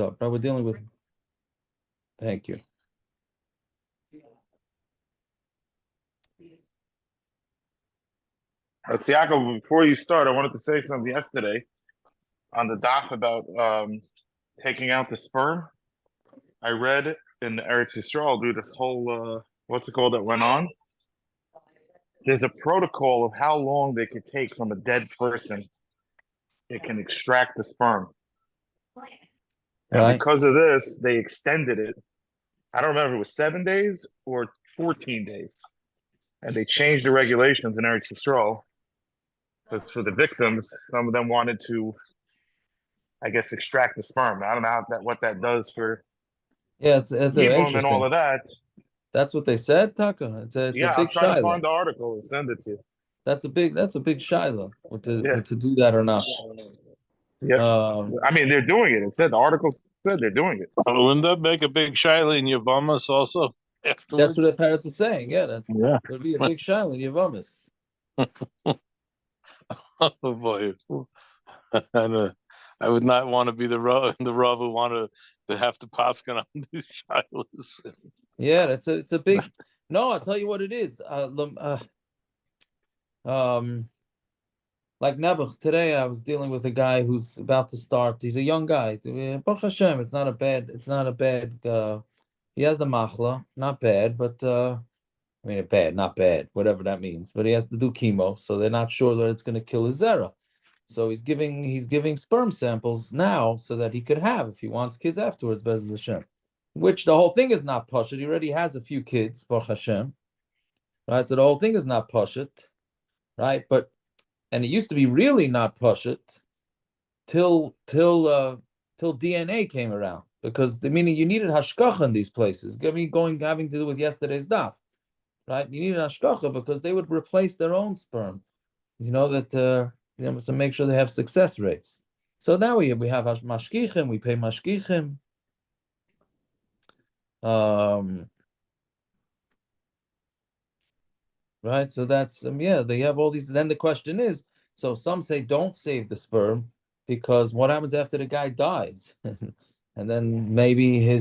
up, right? We're dealing with. Thank you. Yaakov, before you start, I wanted to say something yesterday on the daf about taking out the sperm. I read in the Eretz Yisrael, dude, this whole what's it called that went on. There's a protocol of how long they could take from a dead person. It can extract the sperm, and Right. because of this, they extended it. I don't remember if it was 7 days or 14 days, and they changed the regulations in Eretz Yisrael because for the victims, some of them wanted to, I guess, extract the sperm. I don't know what that does for Yeah, it's Yibum and all interesting. of that. That's what they said, Taka. It's a Yeah, I'm big trying to shiloh. find the article and send it to you. That's a big shiloh. What Yeah. to do that or not? Yep. I mean, they're doing it. It said the article said they're doing it. Wouldn't that make a big shiloh in Yavamas also That's afterwards? what the parents are saying. Yeah, Yeah. there'd be a big shiloh in Yavamis. Oh boy. And I would not want to be the Rav who want to have to pass on these shilohs. Yeah, it's a big. No, I'll tell you what it is. Like Nebuch, today I was dealing with a guy who's about to start. He's a young guy. Baruch Hashem, it's not a bad. He has the machla, not bad, but I mean, bad, not bad, whatever that means. But he has to do chemo, so they're not sure that it's going to kill his zera. So he's giving sperm samples now so that he could have, if he wants kids afterwards, Bez Hashem. Which the whole thing is not pashut. He already has a few kids, Baruch Hashem, right? So the whole thing is not pashut, right? And it used to be really not pashut till DNA came around, because the meaning you needed hashkacha in these places. I mean, having to do with yesterday's daf, right? You needed hashkacha because they would replace their own sperm. To make sure they have success rates. So now we have mashkichim. We pay mashkichim. Right. So that's they have all these. Then the question is, so some say don't save the sperm because what happens after the guy dies? And then maybe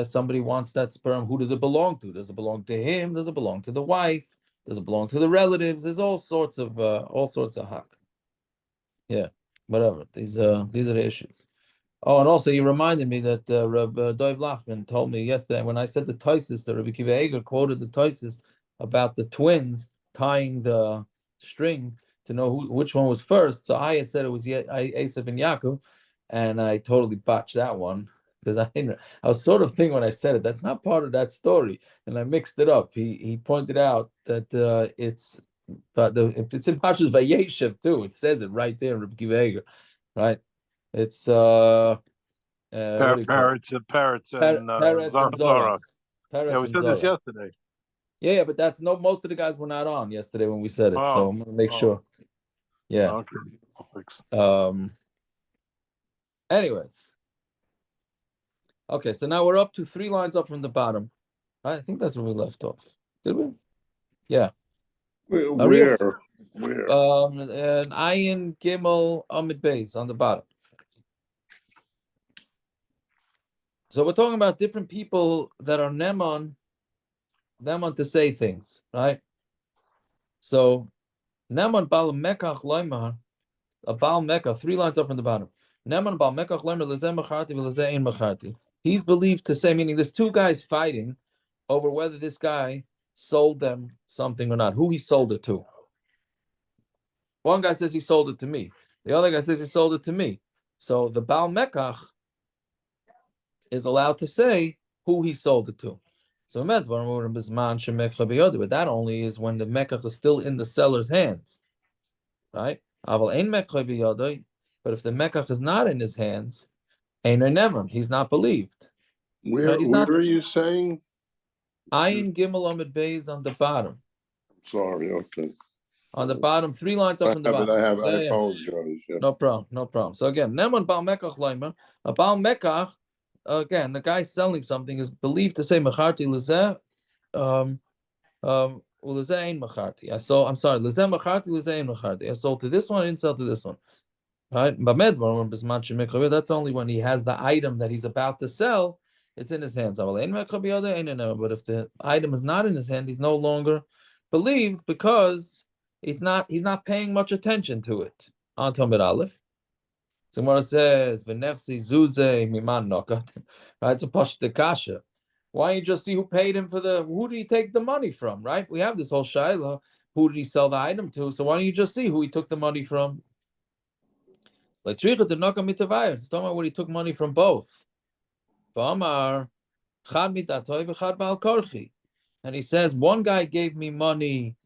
somebody wants that sperm. Who does it belong to? Does it belong to him? Does it belong to the wife? Does it belong to the relatives? There's all sorts of hack. Yeah, whatever. These are the issues. Oh, and also you reminded me that Rabbi Dov Lachman told me yesterday when I said the Tosis, that Rabbi Kiva Eger quoted the Tosis about the twins tying the string to know which one was first. So I had said it was Esav and Yaakov, and I totally botched that one because I was sort of thinking when I said it, that's not part of that story, and I mixed it up. He pointed out that it's in Pashas Vayeshev too. It says it right there in Rabbi Kiva Eger, right? It's what do you call it? Peretz and Peretz and Zora. Yeah, we said this yesterday. Yeah, but that's most of the guys were not on yesterday when we said it, so I'm gonna make sure. Yeah. Okay. Anyways. Okay, so now we're up to 3 lines up from the bottom. I think that's where we left off. Did we? Yeah. Where? And Ayin Gimel Amid Beis on the bottom. So we're talking about different people that are Neman to say things, right? So Neman Bal Mekach Loimar, a Bal Mekach, 3 lines up from the bottom. Neman Bal Mekach Loimar Lezeh Macharti V'Lezeh Ein Macharti. He's believed to say, meaning there's 2 guys fighting over whether this guy sold them something or not, who he sold it to. One guy says he sold it to me. The other guy says he sold it to me. So the Baal Mekach is allowed to say who he sold it to. So but that only is when the Mekach is still in the seller's hands, right? But if the Mekach is not in his hands, he's not believed. Where are you saying? Ayin Gimel Amid Beis on the bottom. Sorry, okay. On the bottom, 3 lines up from the bottom. I apologize. Yeah. No problem. So again, Neman Baal Mekach Leiman, a Baal Mekach, again, the guy selling something is believed to say Macharti Lezeh, Lezeh Ein Macharti. I'm sorry, Lezeh Macharti, Lezeh Ein Macharti. I sold to this one, I didn't sell to this one. Right? That's only when he has the item that he's about to sell, it's in his hands. But if the item is not in his hand, he's no longer believed because he's not paying much attention to it. On Talmud Aleph. So Gemara says, "V'nefsi zuze miman nokat." Right? To push the kasha. Why don't you just see who paid him who did he take the money from? Right? We have this whole shaila. Who did he sell the item to? So why don't you just see who he took the money from? Like it's talking about when he took money from both. And he says, one guy gave me money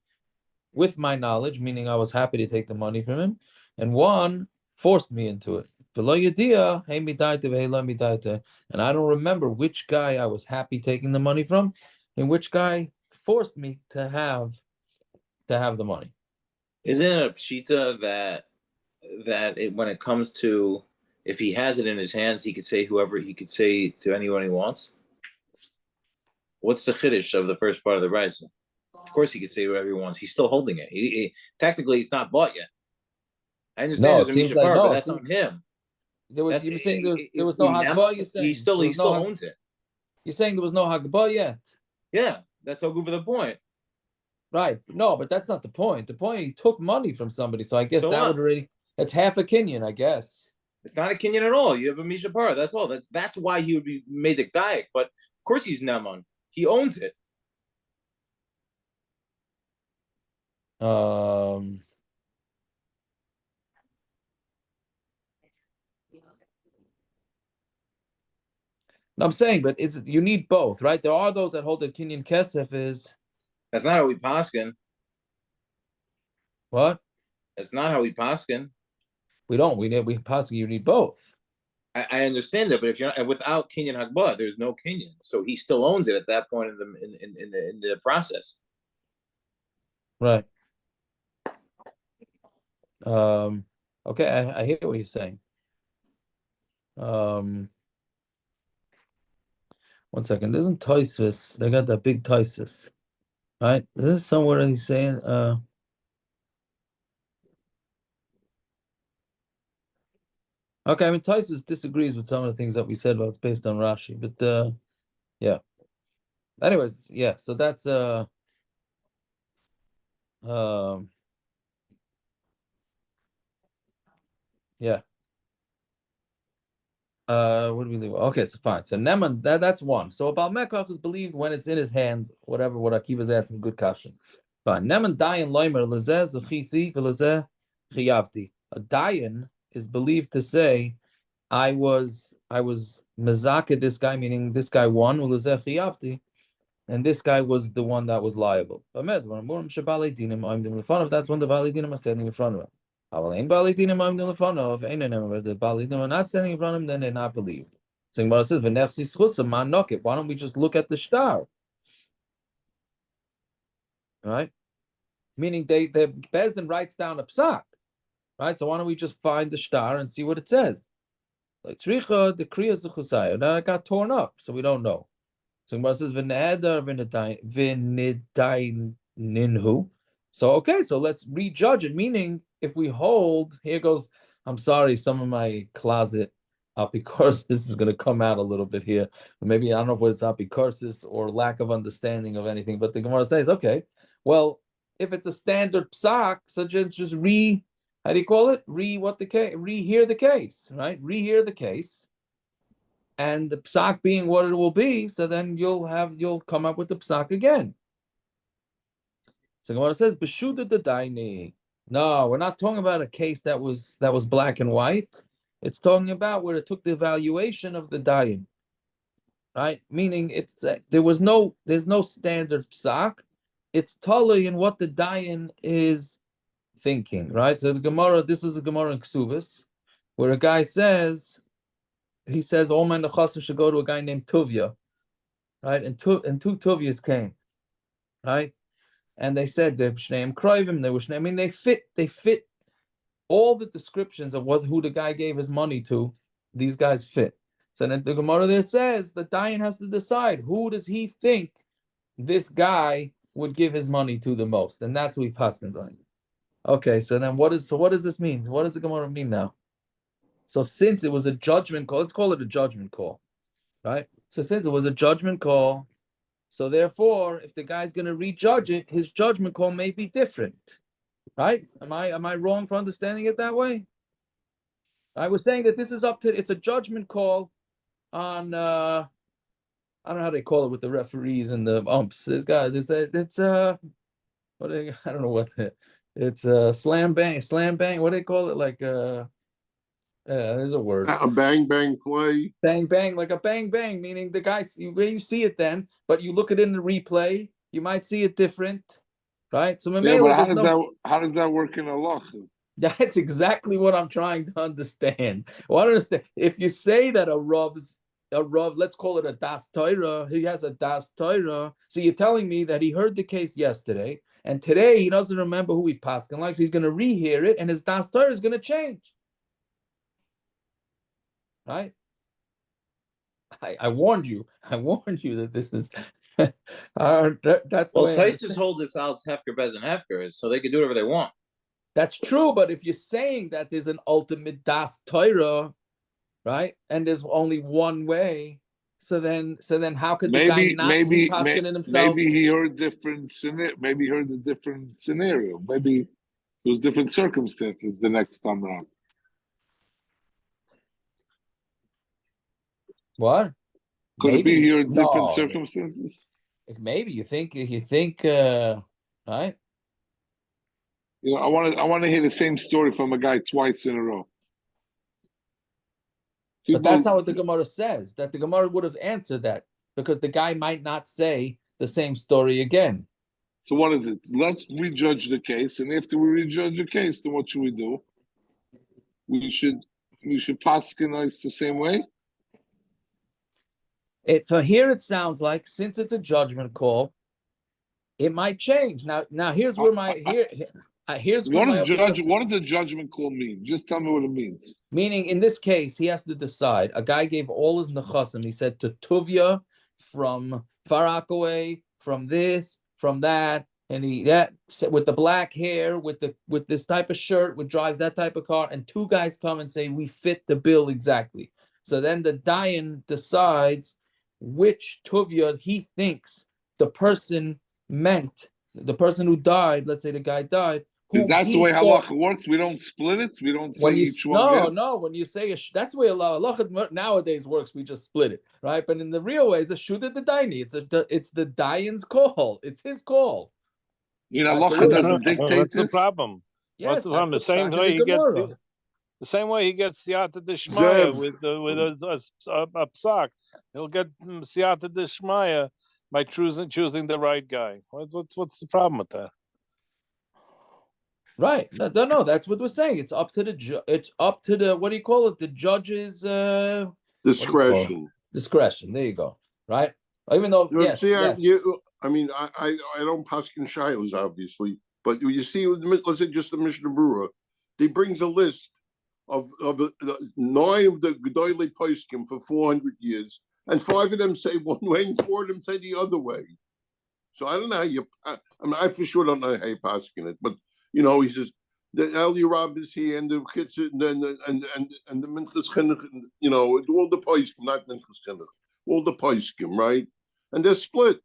with my knowledge, meaning I was happy to take the money from him, and one forced me into it. And I don't remember which guy I was happy taking the money from, and which guy forced me to have the money. Isn't it a pshita that when it comes to if he has it in his hands, he could say to anyone he wants? What's the chiddush of the first part of the Raisa? Of course, he could say whatever he wants. He's still holding it. Technically, it's not bought yet. I understand there's a mishapar, but that's on him. You were saying there was no hagbah. You're saying he still owns it. You're saying there was no hagbah yet. Yeah, that's all good for the point. Right. No, but that's not the point. The point, he took money from somebody. So I guess that would already, that's half a kinyan, I guess. It's not a kinyan at all. You have a mishapar. That's all. That's why he would be made a daik. But of course he's naman. He owns it. No, I'm saying, but you need both, right? There are those that hold that kinyan kesef is. That's not how we paskin. What? That's not how we paskin. We don't. We paskin. You need both. I understand that, but if you're not, without kinyan hagbah, there's no kinyan. So he still owns it at that point in the process. Right. Okay, I hear what you're saying. One second. Isn't Tosfos? They got that big Tosfos, right? This is somewhere he's saying. Okay, I mean Tosfos disagrees with some of the things that we said about it's based on Rashi, but yeah. Anyways, yeah. So that's yeah. What do we leave? Okay, so fine. So Neman, that's one. So about Mekach is believed when it's in his hand, whatever what Akiva's asking, good question. Fine. Neman Dayan Loimer Lezeh Zechisi Velezeh Chiyavti. A Dayan is believed to say, I was Mezaka this guy, meaning this guy won, Lezeh Chiyavti, and this guy was the one that was liable. That's when the Bali Dinim are standing in front of him. The Bali Dinim are not standing in front of him, then they're not believed. So Gemara says, why don't we just look at the star? Right? Meaning the Bezdin writes down a psak. Right? So why don't we just find the star and see what it says? Like Tzricha, the Kriya Zuchusaya. Now it got torn up, so we don't know. So Gemara says, Ninhu. So okay, so let's rejudge it. Meaning, if we hold, here goes. I'm sorry, some of my closet apicorsis is going to come out a little bit here. Maybe I don't know if it's apicorsis or lack of understanding of anything. But the Gemara says, okay, well, if it's a standard psak, so just how do you call it? Rehear the case, right? Rehear the case. And the psak being what it will be, so then you'll come up with the psak again. So Gemara says, "B'shuda the daini." No, we're not talking about a case that was black and white. It's talking about where it took the evaluation of the dayan, right? Meaning there's no standard psak. It's totally in what the dayan is thinking, right? So the Gemara, this is a Gemara in Ksubis, where a guy says. He says all my nechasim should go to a guy named Tuvia, right? And two Tuvias came, right? And they said they're Shneim Kroivim, they were Shneim. I mean, they fit all the descriptions of who the guy gave his money to. These guys fit. So then the Gemara there says the Dayan has to decide who does he think this guy would give his money to the most, and that's who he passes on. Okay, so then what does this mean? What does the Gemara mean now? So since it was a judgment call, let's call it a judgment call, right? So since it was a judgment call, so therefore, if the guy's going to rejudge it, his judgment call may be different, right? Am I wrong for understanding it that way? I was saying that this is it's a judgment call on I don't know how they call it with the referees and the umps. This guy, it's what I don't know what it's slam bang. What do they call it? Like there's a word. A bang bang play. Bang bang, like a bang bang, meaning the guy where you see it then, but you look at it in the replay, you might see it different, right? So Yeah, but how does that work in Allah? that's exactly what I'm trying to understand. Well, I understand if you say that a Rav, let's call it a Das Torah, he has a Das Torah. So you're telling me that he heard the case yesterday, and today he doesn't remember who he passed and likes. So he's going to rehear it, and his Das Torah is going to change, right? I warned you. I warned you that this is. That's the Well, way. Taisus hold this out Hefker Bez and Hefker, so they can do whatever they want. That's true, but if you're saying that there's an ultimate Das Torah, right, and there's only one way, so then how could the guy not be paskin in himself? Maybe he heard different scenario. Maybe he heard a different scenario. Maybe it was different circumstances the next time around. What? Could Maybe. it be he heard different No. circumstances? Maybe you think right? You know, I want to hear the same story from a guy twice in a row. But that's not what the Gemara says. That the Gemara would have answered that because the guy might not say the same story again. So what is it? Let's rejudge the case, and after we rejudge the case, then what should we do? We should paskenize the same way. For here it sounds like since it's a judgment call, it might change. Now here's where what does a judgment call mean? Just tell me what it means. Meaning, in this case, he has to decide. A guy gave all his nechasim. He said to Tuvia from Far Rockaway, from this, from that, and with the black hair, with this type of shirt, which drives that type of car, and two guys come and say we fit the bill exactly. So then the Dayan decides which Tuvia he thinks the person meant, the person who died. Let's say the guy died. Is that the way halacha works? We don't split it. We don't say each one gets? No. When you say that's the way halacha nowadays works. We just split it, right? But in the real way, it's a shuda the daini. It's the dayan's call. It's his call. You know, halacha doesn't dictate this. What's the problem? Yes, what's the problem? The same way he gets the same way he gets siyata d'shmaya with a psak. He'll get siyata d'shmaya by choosing the right guy. What's the problem with that? Right. No. That's what we're saying. It's up to the what do you call it? The judge's discretion. Discretion. There you go. Right. Even though yes. I mean, I don't paskin shilos obviously, but you see, let's say just the Mishnah Berurah, he brings a list of the 9 of the Gedolei Poskim for 400 years, and 5 of them say one way, and 4 of them say the other way. So I don't know how I for sure don't know how you paskin it, but. You know, he says the El Yerab is here, and the kids, and the Minchas Chinuch, you know, all the Poskim, not Minchas Chinuch, all the Poskim, right? And they're split.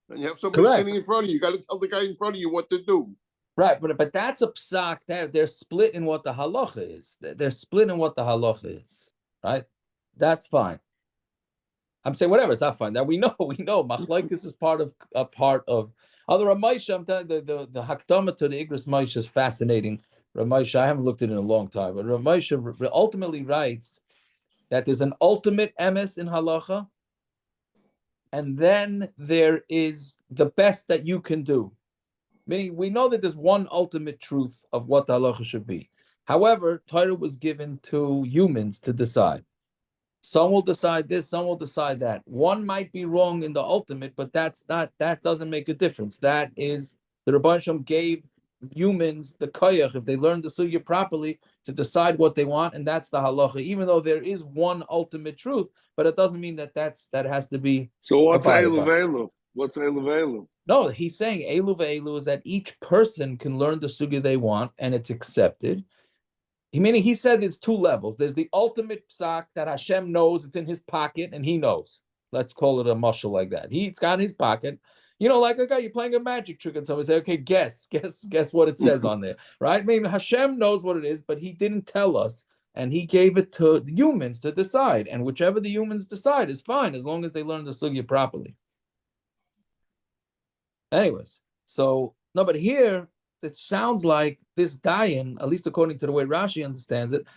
And you have somebody standing in front of you. You got to tell the guy in front of you what to do. Right, but that's a psak. They're split in what the halacha is. They're split in what the halacha is, right? That's fine. I'm saying whatever. It's not fine. Now we know. Machlokes is part of. Although Ramosha, I'm telling you, the Hakdama to the Igros Moshe is fascinating. Ramosha, I haven't looked at it in a long time, but Ramosha ultimately writes that there's an ultimate emes in halacha, and then there is the best that you can do. Meaning, we know that there's one ultimate truth of what the halacha should be. However, Torah was given to humans to decide. Some will decide this, some will decide that. One might be wrong in the ultimate, but that doesn't make a difference. That is, the Rebbeinu Shem gave humans the koyach, if they learn the sugya properly, to decide what they want, and that's the halacha, even though there is one ultimate truth, but it doesn't mean that has to be. So what's Eilu Veilu? What's Eilu Veilu? No, he's saying Eilu Veilu is that each person can learn the sugya they want, and it's accepted. Meaning he said it's two levels. There's the ultimate psak that Hashem knows, it's in his pocket and he knows. Let's call it a mushal like that. It's got in his pocket. Like a guy, you're playing a magic trick and someone say, okay, guess what it says on there, right? I mean, Hashem knows what it is, but he didn't tell us, and he gave it to the humans to decide, and whichever the humans decide is fine, as long as they learn the sugya properly. Anyways, so, no, but here, it sounds like this dayan, at least according to the way Rashi understands it,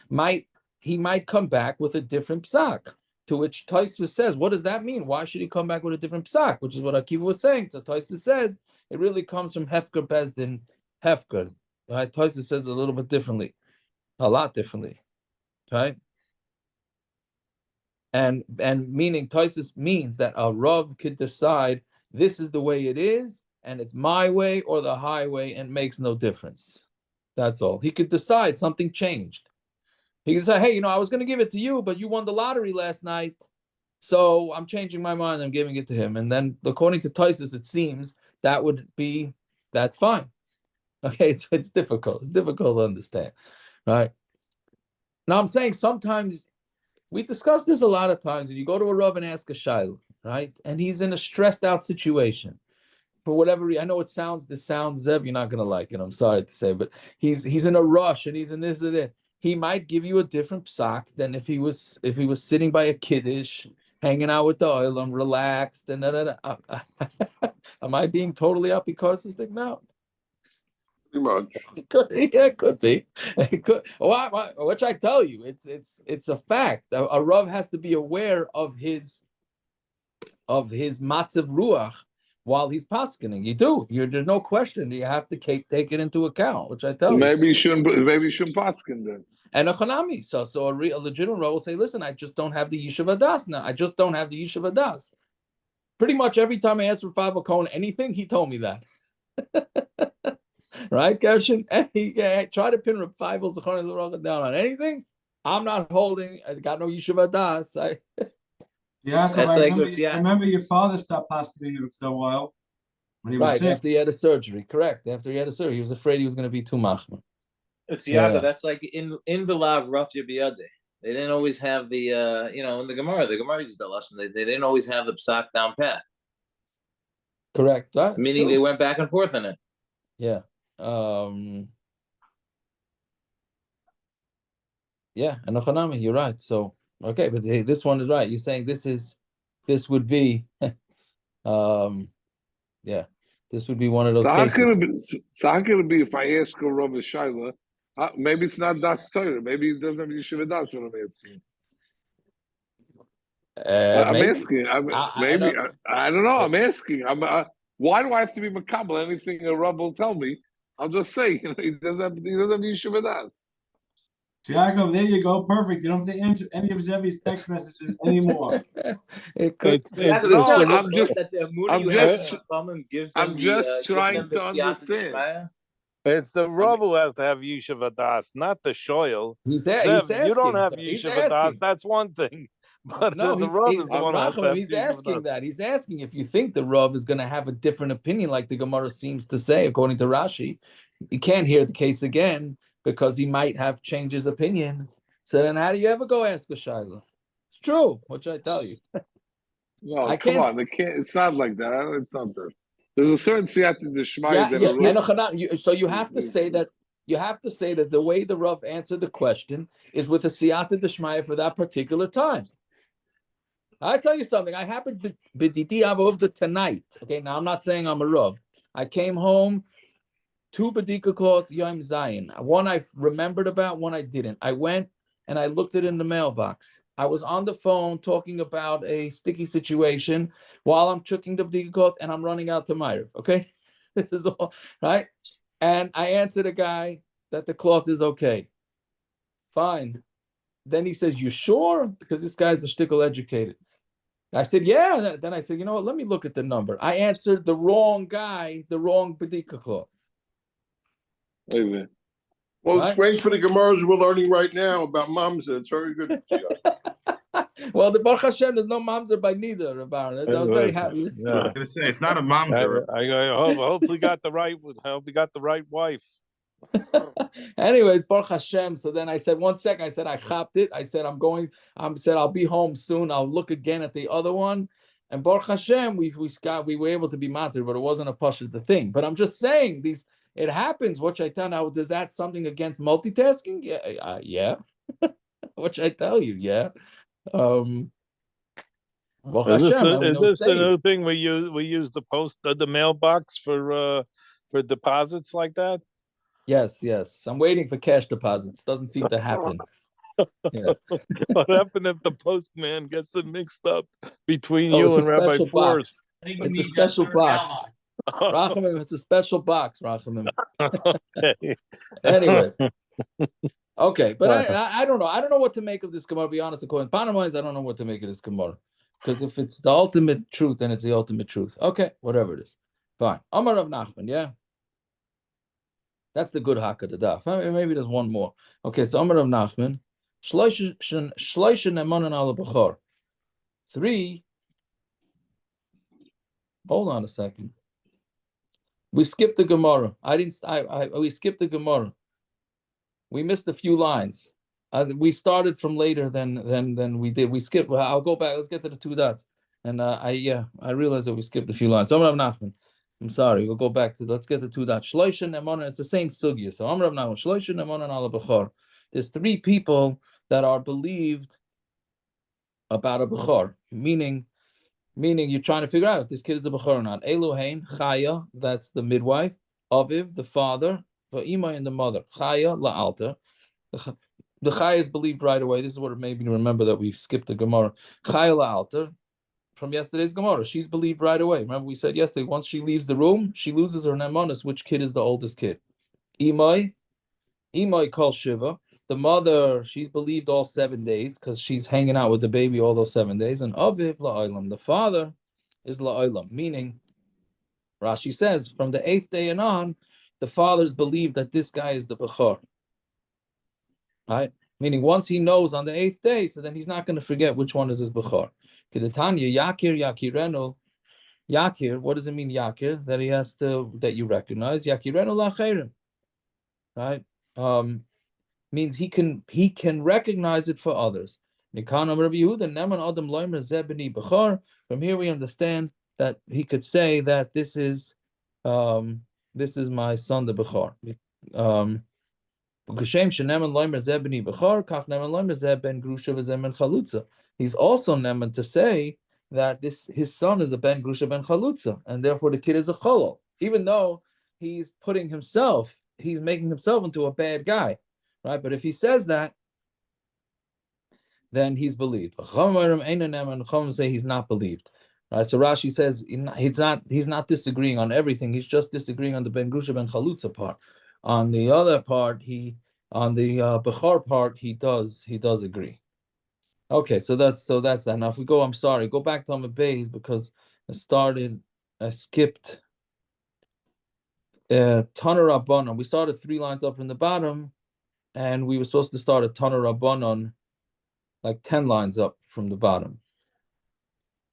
he might come back with a different psak. To which Tosfos says, what does that mean? Why should he come back with a different psak? Which is what Akiva was saying. So Tosfos says it really comes from Hefker Bezdin Hefker. Right? Tosfos says a little bit differently, a lot differently, right? And meaning Tosfos means that a Rav could decide this is the way it is, and it's my way or the highway, and makes no difference. That's all. He could decide something changed. He can say, hey, I was going to give it to you, but you won the lottery last night, so I'm changing my mind. I'm giving it to him. And then, according to Tosfos, it seems that's fine. Okay, it's difficult. It's difficult to understand, right? Now, I'm saying sometimes, we discuss this a lot of times, and you go to a Rav and ask a shayla, right? And he's in a stressed out situation. For whatever reason, I know this sounds, Zev, you're not going to like it, I'm sorry to say, but he's in a rush, and he's in this and that. He might give you a different psak than if he was sitting by a kiddush, hanging out with the oilam, relaxed, and am I being totally apikorsistic now? Pretty much. It could be. It could. Which I tell you, it's a fact. A Rav has to be aware of his matzav ruach while he's paskening. There's no question. You have to take it into account, which I tell you. Maybe you shouldn't pasken then. And a chanami. So a legitimate Rav will say, listen, I just don't have the Yishuv Adas now. I just don't have the Yishuv Adas. Pretty much every time I asked Rav Cohen anything, he told me that. Right, Gershon? And he tried to pin Rav Feivel down on anything. I'm not holding. I got no Yishuv Adas. I remember your father stopped pasturing for a while when he was sick. After he had a surgery. Correct. After he had a surgery, he was afraid he was going to be too machmir. It's Yaga. That's like in the law of Rav Yabiyadeh. They didn't always have the in the Gemara used the lesson. They didn't always have the psak down pat. Correct. Meaning they went back and forth in it. Yeah. Yeah, and Ochanami, you're right. So okay, but this one is right. You're saying this would be this would be one of those cases. How could it be if I ask a Rav Shaila? Maybe it's not Das Torah. Maybe he doesn't have Yeshiva Das when I'm asking. I'm asking. I don't know. I'm asking. Why do I have to be makabel? Anything a Rav will tell me, I'll just say. He doesn't have Yeshiva Das. So Yaakov, there you go. Perfect. You don't have to answer any of Zevi's text messages anymore. I'm just trying to understand. It's the Rav who has to have Yishuv Adas, not the Shoyal. He's asking. You don't have Yishuv Adas, that's one thing. But no, the Rav is the one who has to have he's asking that. He's asking if you think the Rav is going to have a different opinion, like the Gemara seems to say, according to Rashi. You can't hear the case again because he might have changed his opinion. So then how do you ever go ask a Shaila? It's true, what should I tell you? No, come on. It's not like that. It's not that. There's a certain siyata d'shmaya. So you have to say that. You have to say that the way the Rav answered the question is with a siyata d'shmaya for that particular time. I tell you something. I happened to b'diti avovda tonight. Okay, now I'm not saying I'm a Rav. I came home. 2 Badika calls Yom Zion. One I remembered about, one I didn't. I went and I looked it in the mailbox. I was on the phone talking about a sticky situation while I'm chucking the Badika cloth and I'm running out to Ma'ariv. Okay, this is all right. And I answered a guy that the cloth is okay. Fine. Then he says, "You sure?" Because this guy's a shtickle educated. I said, "Yeah." Then I said, "You know what? Let me look at the number." I answered the wrong guy, the wrong Badika cloth. Amen. Well, it's great for the Gemaras we're learning right now about mamzer. It's very good. Well, the Baruch Hashem, there's no mamzer by neither, Rabban. I was very happy. Yeah. I was going to say, it's not a mamzer. I hope we got the right wife. Anyways, Baruch Hashem. So then I said, 1 second. I said, I chopped it. I said, said, I'll be home soon. I'll look again at the other one. And Baruch Hashem, we were able to be matir, but it wasn't a push of the thing. But I'm just saying, it happens. What I tell now, does that something against multitasking? Yeah, yeah. What I tell you, yeah. Baruch Hashem, is this a new thing we use the mailbox for deposits like that? Yes. I'm waiting for cash deposits. Doesn't seem to happen. Yeah. What happened if the postman gets it mixed up between you and Rabbi Forrest? It's a special box. Rachamim, it's a special box, Rachamim. Okay. Anyway. Okay, but I don't know. I don't know what to make of this Gemara, to be honest. According to bottom line, I don't know what to make of this Gemara. Because if it's the ultimate truth, then it's the ultimate truth. Okay, whatever it is. Fine. Amar Rav Nachman, yeah? That's the good haka to daf. Maybe there's one more. Okay, so Amar Rav Nachman, Shloisha nemanon ala b'chor. 3. Hold on a second. We skipped the Gemara. We skipped the Gemara. We missed a few lines. We started from later than we did. We skipped. I'll go back. Let's get to the 2 dots. And I realized that we skipped a few lines. So Amar Rav Nachman. I'm sorry. We'll go back to. Let's get to 2 dots. Shloisha nemanon. It's the same sugya. So Amar Rav Nachman. Shloisha nemanon ala b'chor. There's 3 people that are believed about a b'chor, meaning you're trying to figure out if this kid is a b'chor or not. Elohein, Chaya, that's the midwife. Aviv, the father. Va'imai, and the mother. Chaya la'alter. The Chaya is believed right away. This is what it made me remember that we skipped the Gemara. Chaya la'alter, from yesterday's Gemara. She's believed right away. Remember we said yesterday, once she leaves the room, she loses her nemonis. Which kid is the oldest kid? Imai calls Shiva. The mother, she's believed all 7 days because she's hanging out with the baby all those 7 days. And Aviv la'olam, the father is la'olam, meaning, Rashi says, from the 8th day and on, the fathers believe that this guy is the b'chor. Right? Meaning once he knows on the 8th day, so then he's not going to forget which one is his b'chor. Kedetanya, Yakir, Yakirenu. Yakir, what does it mean, Yakir? That you recognize. Yakirenu la'cheirim. Right? Means he can recognize it for others. From here we understand that he could say that this is my son the Bechor. He's also neman to say that his son is a ben grusha ben chalutza, and therefore the kid is a cholol, even though he's making himself into a bad guy. Right, but if he says that, then he's believed. Chachamim say he's not believed. Right, so Rashi says he's not disagreeing on everything. He's just disagreeing on the ben grusha ben chalutza part. On the other part, on the bechor part, he does agree. Okay, so that's that. Now if we go, I'm sorry, go back to Amud Beis because I skipped Taner Rabbanon. We started 3 lines up from the bottom. And we were supposed to start a Taner Rabbanon like 10 lines up from the bottom.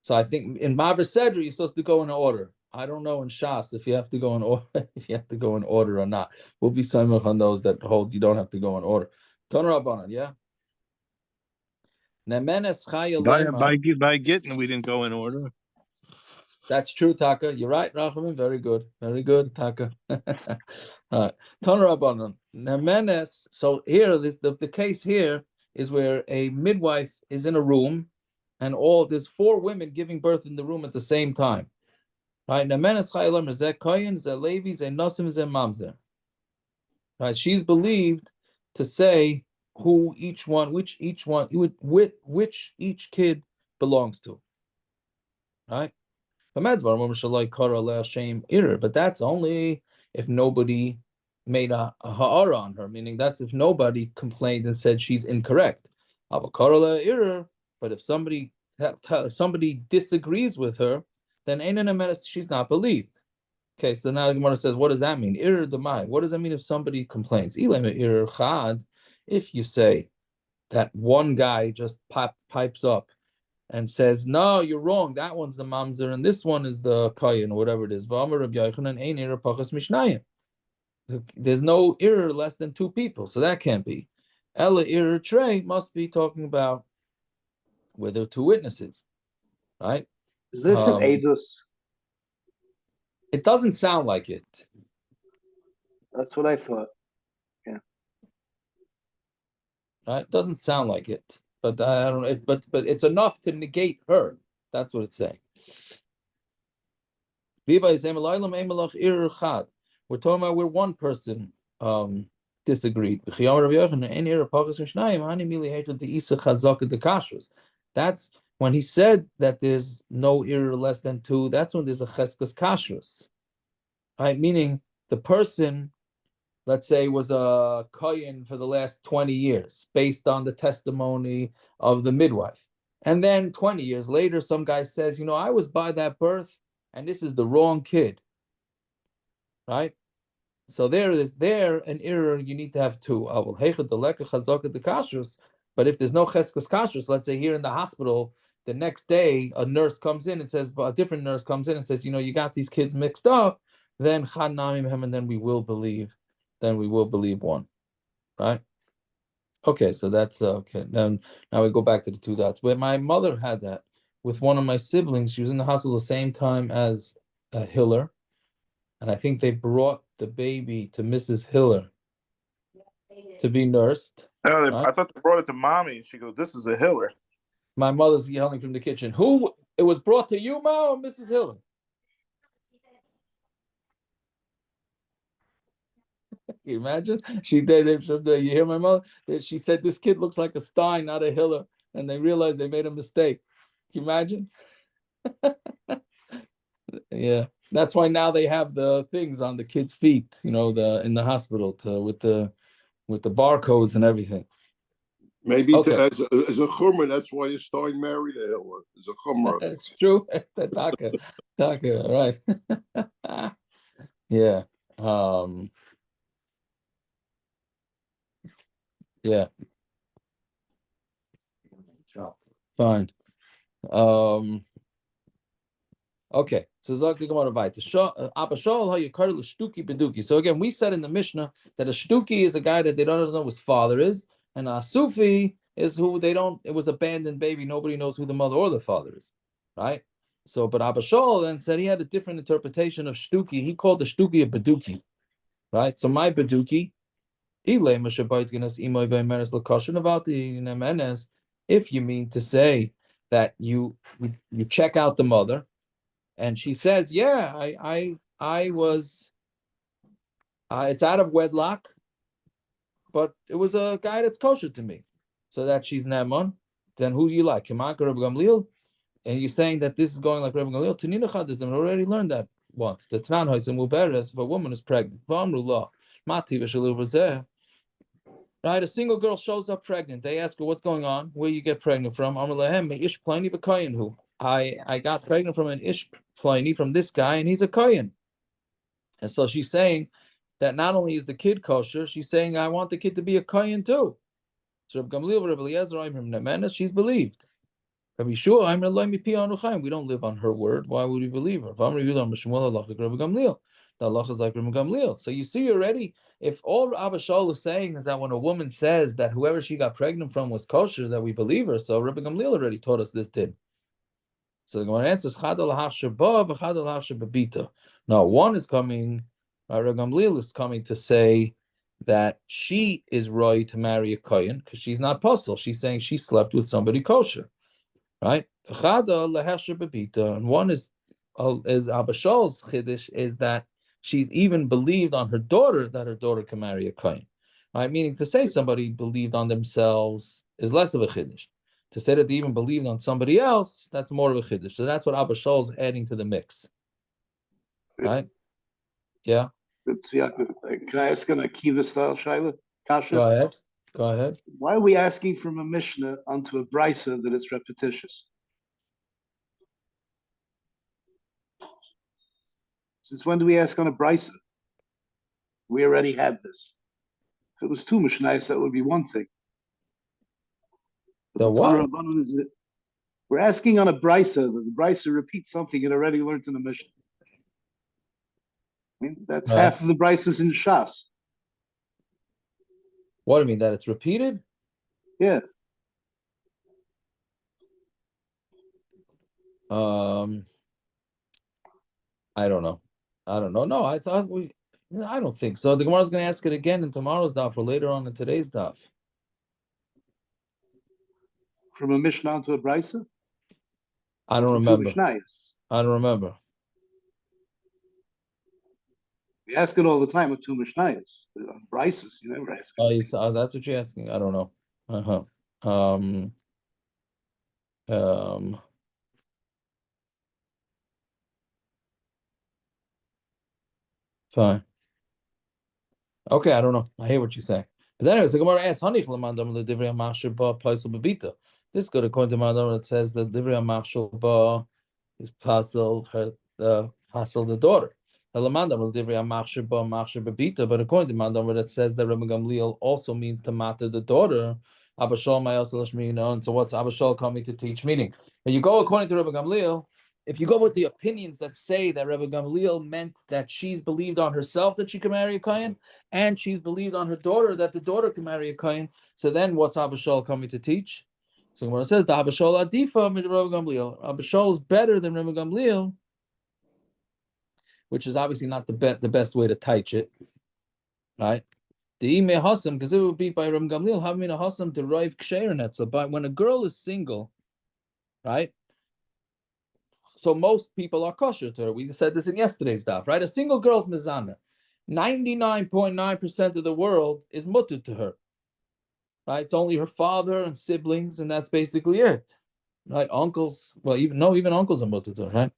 So I think in Maver Sedra you're supposed to go in order. I don't know in Shas if you have to go in order or not. We'll be samech on those that hold you don't have to go in order. Taner Rabbanon, yeah. By getting we didn't go in order. That's true, Taka. You're right, Rachamim. Very good, Taka. All right. Taner Rabbanon. Nemenes. So here, the case here is where a midwife is in a room, and there's 4 women giving birth in the room at the same time. Right? Nemenes chayalam zeh koyin zeh levi zeh nosim zeh mamzer. Right? She's believed to say which kid belongs to. Right? But that's only if nobody made a ha'ara on her, meaning that's if nobody complained and said she's incorrect. But if somebody disagrees with her, then she's not believed. Okay, so now the Gemara says, what does that mean? What does that mean if somebody complains? If you say that one guy just pipes up and says, no, you're wrong, that one's the mamzer and this one is the kayin or whatever it is. There's no error less than two people, so that can't be. Ella error Trey must be talking about where there are two witnesses, right? Is this an edus? It doesn't sound like it. That's what I thought. Right? It doesn't sound like it, but I don't know. But it's enough to negate her. That's what it's saying. We're talking about where one person disagreed. That's when he said that there's no error less than two. That's when there's a cheskas kashrus, right? Meaning the person, let's say, was a kohen for the last 20 years based on the testimony of the midwife. And then 20 years later, some guy says, I was by that birth and this is the wrong kid, right? So there an error, you need to have two. But if there's no cheskas kashrus, let's say here in the hospital, the next day a nurse comes in and says, a different nurse comes in and says, you got these kids mixed up, then and then we will believe one, right? Okay, so that's okay. Now we go back to the two dots. But my mother had that with one of my siblings. She was in the hospital the same time as Hiller, and I think they brought the baby to Mrs. Hiller to be nursed. Right? Right? I thought they brought it to mommy, and she goes, "This is a Hiller." My mother's yelling from the kitchen. Who? It was brought to you, Ma, or Mrs. Hiller? Can you imagine? She did. You hear my mother? She said this kid looks like a Stein, not a Hiller, and they realized they made a mistake. Can you imagine? Yeah, that's why now they have the things on the kids' feet. In the hospital with the barcodes and everything. Maybe Okay. as a chumrah, that's why Stein married a Hitler. As a chumrah. It's true. Taka, right? Yeah. Yeah. Fine. Okay. So Zak the Gemara weiter. Abba Shaul hayikar l'shtuki beduki. So again, we said in the Mishnah that a shtuki is a guy that they don't know who his father is, and a sufi is who they don't. It was abandoned baby. Nobody knows who the mother or the father is, right? So, but Abba Shaul then said he had a different interpretation of shtuki. He called the shtuki a beduki, right? So my beduki, about the nemenes, if you mean to say that you check out the mother, and she says, "Yeah, I was. It's out of wedlock, but it was a guy that's kosher to me, so that she's neman. Then who do you like, Kemak or Reb Gamliel? And you're saying that this is going like Reb Gamliel. Tanina Chadizim already learned that once. The Tran Hoisim Uberes, if a woman is pregnant, V'amrullah Mati v'Shalu V'zeh." Right, a single girl shows up pregnant. They ask her, "What's going on? Where you get pregnant from?" I got pregnant from an ish pliny from this guy, and he's a kohen. And so she's saying that not only is the kid kosher, she's saying I want the kid to be a kohen too. So Reb Gamliel, Reb Eliezer, she's believed. Rabbi Shua, we don't live on her word. Why would we believe her? The Allah is like Reb Gamliel. So you see already, if all Abba Shaul is saying is that when a woman says that whoever she got pregnant from was kosher, that we believe her. So Reb Gamliel already taught us this did. So the Gemara answers, no, one is coming, Reb Gamliel is coming to say that she is right to marry a kohen because she's not puzzle. She's saying she slept with somebody kosher, right? And one is Abba Shaul's chiddush is that she's even believed on her daughter that her daughter can marry a kohen, right? Meaning to say somebody believed on themselves is less of a chiddush. To say that they even believed on somebody else, that's more of a chiddush. So that's what Abba Shaul's adding to the mix, right? Yeah. Can I ask an Akiva style Shaila? Kasha? Go ahead. Why are we asking from a Mishnah onto a Brisa that it's repetitious? Since when do we ask on a Brisa? We already had this. If it was two Mishnayos, that would be one thing. But The what? We're asking on a Brisa, that the Brisa repeats something it already learned in the Mishnah. I mean, that's half of the Bryces in Shas. What do you mean, that it's repeated? Yeah. I don't know. No, I don't think so. The Gemara is going to ask it again in tomorrow's daf or later on in today's daf. From a Mishnah onto a Brisa? I don't remember. I don't remember. We ask it all the time with two Mishnayos. Brises, you never ask it. Oh, that's what you're asking. I don't know. Fine. Okay, I don't know. I hear what you're saying. But anyways, the Gemara asks, this is good according to Madam. It says that Divrei Machshel Ba is Pasel the daughter. But according to Madam, it says that Rabbi Gamliel also means to matter the daughter. And so what's Abishal coming to teach? Meaning, when you go according to Rabbi Gamliel, if you go with the opinions that say that Rabbi Gamliel meant that she's believed on herself that she can marry a Kohen, and she's believed on her daughter that the daughter can marry a Kohen, so then what's Abishal coming to teach? So when it says the Abishal Adifa mit Rabbi Gamliel, Abishal is better than Rabbi Gamliel, which is obviously not the best way to teach it, right? The ime hasam, because it would be by Rabbi Gamliel having a hasam derive ksherenetza. But when a girl is single, right? So most people are kosher to her. We said this in yesterday's daf, right? A single girl's mizana, 99.9% of the world is mutter to her, right? It's only her father and siblings, and that's basically it, right? Uncles, well, even uncles are mutter to her, right?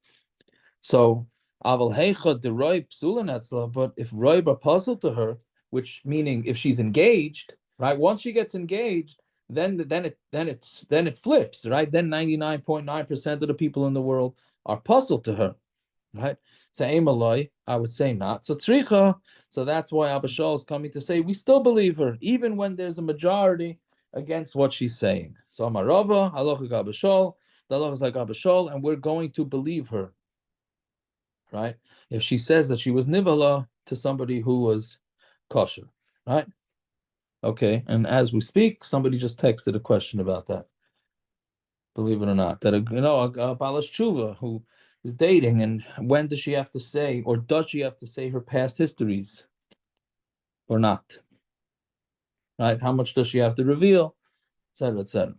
So aval heicha deroi psula netzla, but if roib are puzzled to her, which meaning if she's engaged, right? Once she gets engaged, then it flips, right? Then 99.9% of the people in the world are puzzled to her, right? So Amaloi, I would say not. So Tzricha, so that's why Abishal is coming to say we still believe her, even when there's a majority against what she's saying. So Amarava, halacha Abishal, the halacha is like Abishal, and we're going to believe her, right? If she says that she was nivala to somebody who was kosher, right? Okay, and as we speak, somebody just texted a question about that. Believe it or not, that a Balas Tshuva who is dating, and when does she have to say, or does she have to say her past histories, or not? Right? How much does she have to reveal, etc., etc.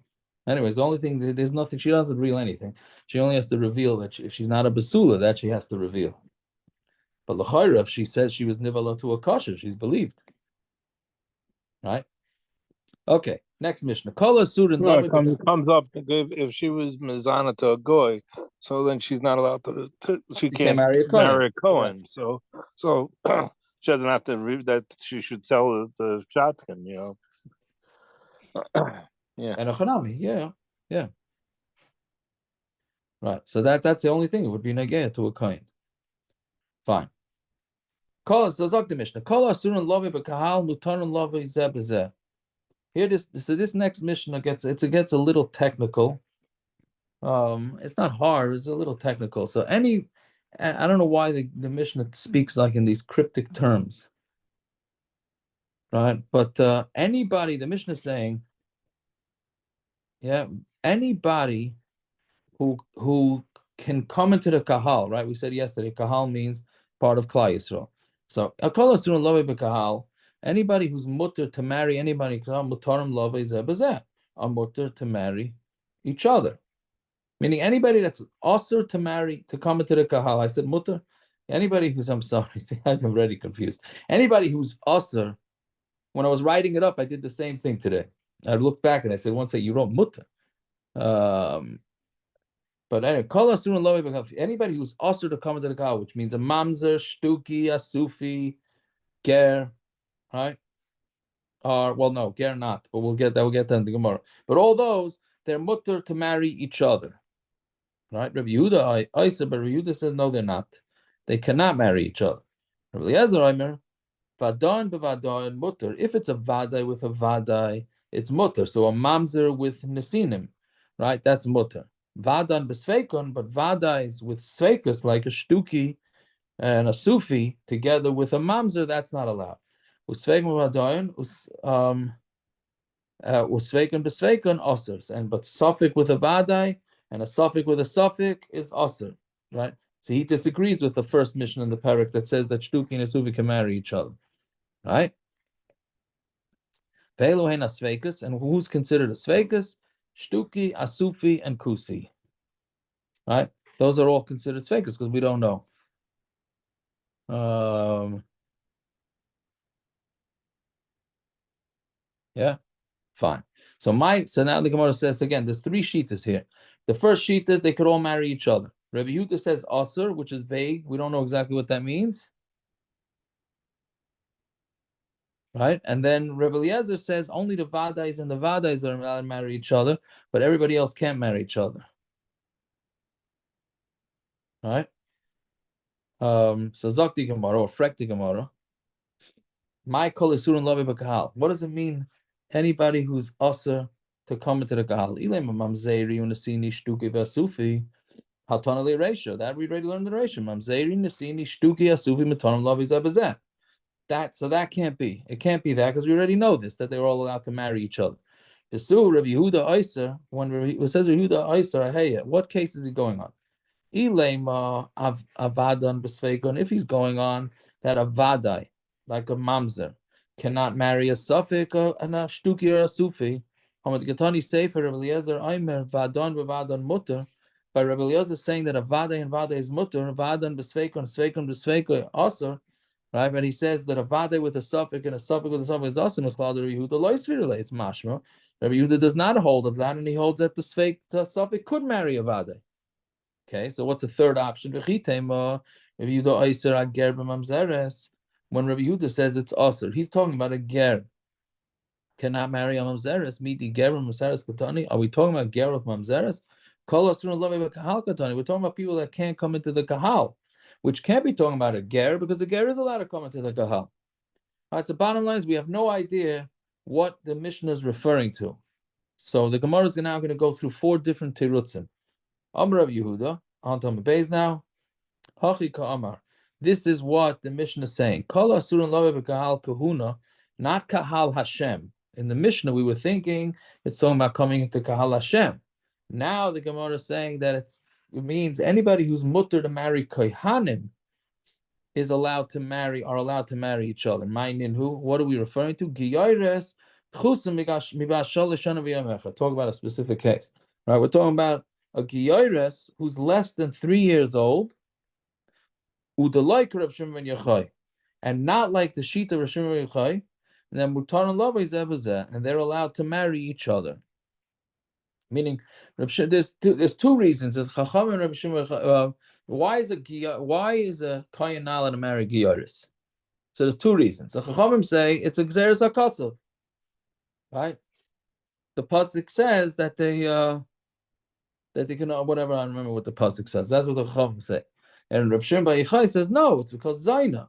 Anyways, the only thing, there's nothing, she doesn't reveal anything. She only has to reveal that if she's not a basula, that she has to reveal. But l'chayra, if she says she was nivala to a kosher, she's believed. Right? Okay, next Mishnah. Kol asur and comes up if she was mizana to a goy, so then she's not allowed to she can't marry a Kohen. Yeah. So she doesn't have to read that she should sell the shotgun, you know. Yeah. And a chanami, yeah. Right. So that's the only thing. It would be negaya to a Kohen. Fine. Kol zazok the Mishnah. Kol asur and love b'kahal mutar and love zeh b'zeh. Here, this next Mishnah gets a little technical. It's not hard; it's a little technical. So I don't know why the Mishnah speaks like in these cryptic terms, right? But anybody, the Mishnah is saying, anybody who can come into the kahal, right? We said yesterday, kahal means part of Klal Yisrael. So akol asur lo kahal. Anybody who's mutter to marry anybody, are mutter to marry each other. Meaning anybody that's asur to marry, to come into the kahal. I said mutter. Anybody who's, I'm sorry, I'm already confused. Anybody who's asur, when I was writing it up, I did the same thing today. I looked back and I said, once say you wrote mutter. But anyway, anybody who's asur to come into the kahal, which means a mamzer, shtuki, a sufi, ger, right? No, ger not, but we'll get that in the Gemara. But all those, they're mutter to marry each other, right? Rabbi Yehuda, but Rabbi Yehuda says no, they're not. They cannot marry each other. Rabbi Eliezer, vadan b'vadan mutter. If it's a vadai with a vadai, it's mutter. So a mamzer with nesinim, right? That's mutter. Vadan b'sveikon, but vadais with sveikus like a shtuki and a Sufi together with a mamzer, that's not allowed. Usveikan besveikan osers, and but suffix with a vadai and a suffix with a suffix is osir, right? So he disagrees with the first mission in the parak that says that shtuki and asufi can marry each other, right? Ve'eluhen asveikas, and who's considered a sveikas? Shtuki, asufi, and kusi, right? Those are all considered sveikas because we don't know. Yeah, fine. So now the Gemara says again, there's three shitas here. The first shita is they could all marry each other. Rabbi Yehuda says asur, which is vague. We don't know exactly what that means. Right? And then Rabbi Eliezer says only the vadais and the vadais are allowed to marry each other, but everybody else can't marry each other. Right? So Zakti Gemara or Frekti Gemara. My kol isur and lavi b'kahal. What does it mean? Anybody who's asur to come into the kahal. Ilem mamzeri unasini shtuki v'asufi. Hatanali ratio. That we already learned the ratio. Mamzeri nasini shtuki asufi matanam lavi zabazeh. That can't be. It can't be that because we already know this, that they're all allowed to marry each other. The Rabbi Yehuda Eiser, when it says Rabbi Yehuda Eiser, hey, what case is he going on? Ilema avadan b'sveigon. If he's going on that avadai, like a mamzer, cannot marry a suffix and a shtuki or a sufi. Hamad Gatani Sefer Rabbi Eliezer Aimer vadan v'vadan mutter. By Rabbi Eliezer saying that a vadai and vadai is mutter, vadan b'sveikon, sveikon b'sveikon asur, right? But he says that a vadai with a suffix and a suffix with a suffix is asur. Mechlal Rabbi Yehuda loisvirle. It's mashma. Rabbi Yehuda does not hold of that, and he holds that the suffix could marry a vadai. Okay, so what's the third option? When Rabbi Yehuda says it's asur, he's talking about a ger cannot marry a mamzeres. Miti ger mamzeres katani. Are we talking about ger of mamzeres? We're talking about people that can't come into the kahal, which can't be talking about a ger because the ger is allowed to come into the kahal. All right, so bottom line is we have no idea what the Mishnah is referring to. So the Gemara is now going to go through four different terutzim. Amar of Yehuda, on to Beis now. Hachi Ka'amar. This is what the Mishnah is saying. Kol Asurun Love Kahal Kahuna, not Kahal Hashem. In the Mishnah, we were thinking it's talking about coming into Kahal Hashem. Now the Gemara is saying that it means anybody who's mutter to marry Kohanim are allowed to marry each other. What are we referring to? Giyaires Talk about a specific case. Right? We're talking about a Giyaires who's less than 3 years old, and not like the Shita of Rishon Yochai, and then Mutar and they're allowed to marry each other. Meaning, there's two reasons. Why is a Kayan not allowed to marry Giyaris? So there's two reasons. The Chachamim say it's a Gzeres HaKasav, right? The pasuk says that they can whatever. I don't remember what the pasuk says. That's what the Chachamim say. And Reb Shimon Bar Yochai says no, it's because Zaina,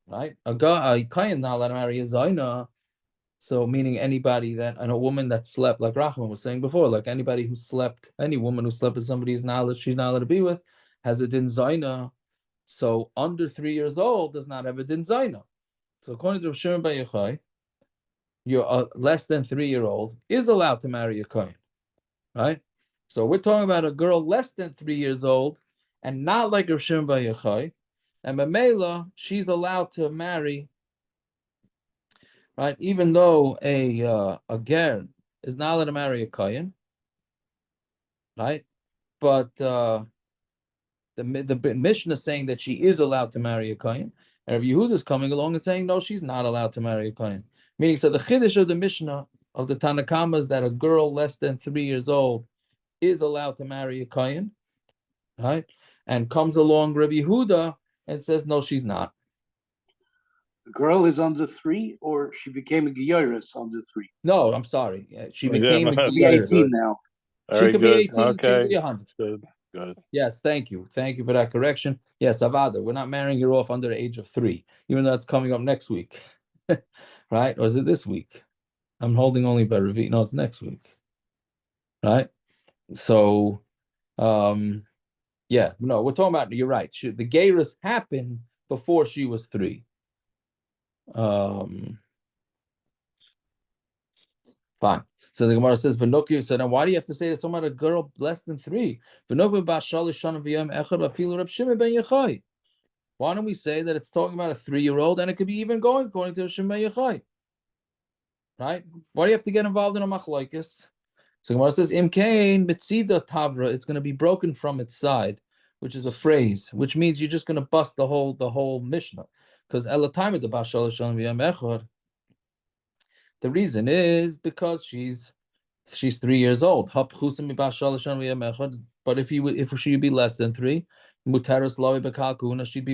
right? A Kayan not allowed to marry a Zaina. So meaning anybody that, and a woman that slept, like Rahman was saying before, like anybody who slept, any woman who slept with somebody she's not allowed to be with, has a din zaina. So under 3 years old does not have a din zaina. So according to Rav Shimon Bar Yochai, you're less than 3-year-old is allowed to marry a kohen, right? So we're talking about a girl less than 3 years old, and not like Rav Shimon Bar Yochai, and Mamela, she's allowed to marry. Right, even though a ger is not allowed to marry a kohen, right? But the Mishnah is saying that she is allowed to marry a kohen, and Rabbi Yehuda is coming along and saying no, she's not allowed to marry a kohen. Meaning, so the chiddush of the Mishnah of the Tanakama is that a girl less than 3 years old is allowed to marry a kohen, right? And comes along Rabbi Yehuda and says no, she's not. The girl is under 3, or she became a Giyaris under 3? No, I'm sorry. She became a She's 18 now. She could be 18. Okay. She could be 100. Good. Yes, thank you. Thank you for that correction. Yes, Avada. We're not marrying her off under the age of 3, even though it's coming up next week. Right? Or is it this week? I'm holding only by Revi. No, it's next week. Right? So, Yeah, no, we're talking about. You're right. The Geirus happened before she was 3. Fine. So the Gemara says, "V'noki." So then, why do you have to say it's talking about a girl less than 3? Why don't we say that it's talking about a 3-year-old, and it could be even going according to Shemay Yechai? Right? Why do you have to get involved in a machlokes? So Gemara says, "Imkain betzida tavra." It's going to be broken from its side, which is a phrase, which means you're just going to bust the whole Mishnah, because elatim the bashal shalom v'yam echad. The reason is because she's 3 years old. But if she be less than 3, mutaras lavi bekal kahuna, she'd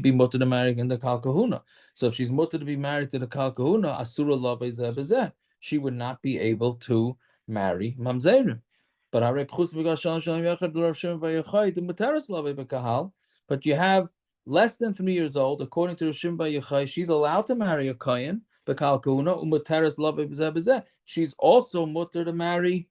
be mutter to marry in the kal kahuna. So if she's mutter to be married to the kal kahuna, asura lavi zeh, she would not be able to marry mamzerim. But but you have less than 3 years old, according to Rav Shimon bar Yochai, she's allowed to marry a kohen. She's also mutter to marry